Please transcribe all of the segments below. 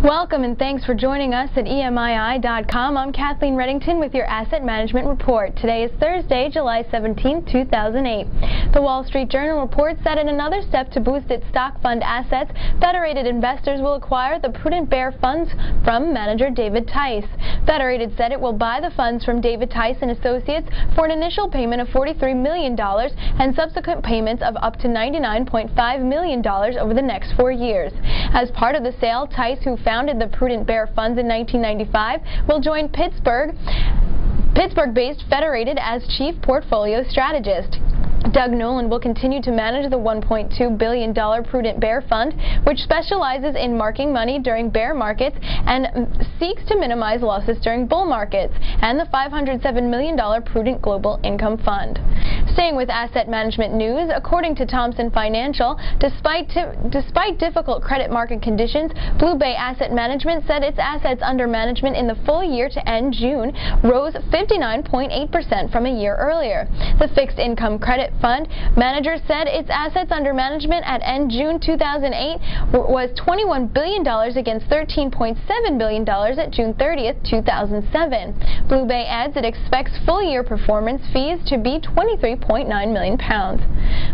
Welcome and thanks for joining us at EMII.com. I'm Kathleen Reddington with your Asset Management Report. Today is Thursday, July 17, 2008. The Wall Street Journal reports that in another step to boost its stock fund assets, Federated Investors will acquire the Prudent Bear funds from manager David Tice. Federated said it will buy the funds from David Tice and Associates for an initial payment of $43 million and subsequent payments of up to $99.5 million over the next 4 years. As part of the sale, Tice, who founded the Prudent Bear funds in 1995, will join Pittsburgh-based Federated as chief portfolio strategist. Doug Nolan will continue to manage the $1.2 billion Prudent Bear Fund, which specializes in marking money during bear markets and seeks to minimize losses during bull markets, and the $507 million Prudent Global Income Fund. Staying with asset management news, according to Thomson Financial, despite difficult credit market conditions, BlueBay Asset Management said its assets under management in the full year to end June rose 59.8% from a year earlier. The fixed income credit fund manager said its assets under management at end June 2008 was $21 billion against $13.7 billion at June 30th, 2007. BlueBay adds it expects full-year performance fees to be £23.9 million.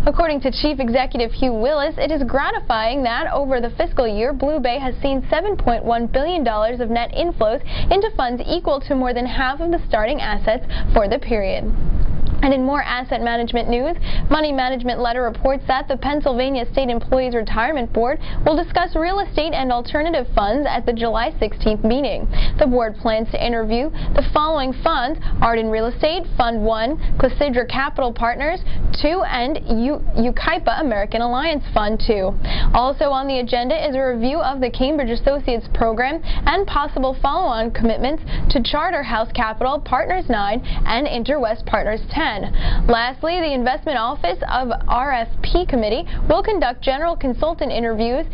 According to Chief Executive Hugh Willis, it is gratifying that over the fiscal year, BlueBay has seen $7.1 billion of net inflows into funds equal to more than half of the starting assets for the period. And in more asset management news, Money Management Letter reports that the Pennsylvania State Employees Retirement Board will discuss real estate and alternative funds at the July 16th meeting. The board plans to interview the following funds: Arden Real Estate, Fund 1, Classidra Capital Partners 2, and Ukaipa American Alliance Fund 2. Also on the agenda is a review of the Cambridge Associates program and possible follow-on commitments to Charterhouse Capital Partners 9 and Interwest Partners 10. Lastly, the Investment Office of RFP Committee will conduct general consultant interviews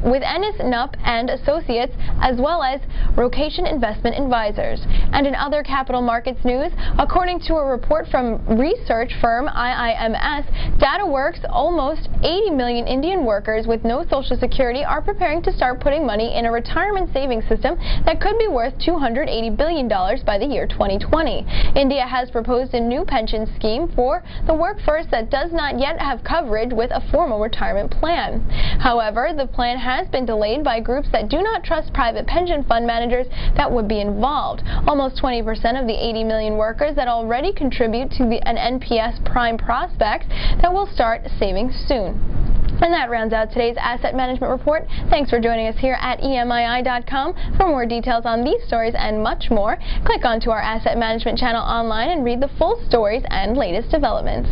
with Ennis Knupp and Associates, as well as Rocation Investment Advisors. And in other capital markets news, according to a report from research firm IIMS, DataWorks, almost 80 million Indian workers with no Social Security are preparing to start putting money in a retirement savings system that could be worth $280 billion by the year 2020. India has proposed a new pension scheme for the workforce that does not yet have coverage with a formal retirement plan. However, the plan has been delayed by groups that do not trust private pension fund managers that would be involved. Almost 20% of the 80 million workers that already contribute to an NPS Prime prospects that will start saving soon. And that rounds out today's Asset Management Report. Thanks for joining us here at EMII.com. For more details on these stories and much more, click onto our Asset Management channel online and read the full stories and latest developments.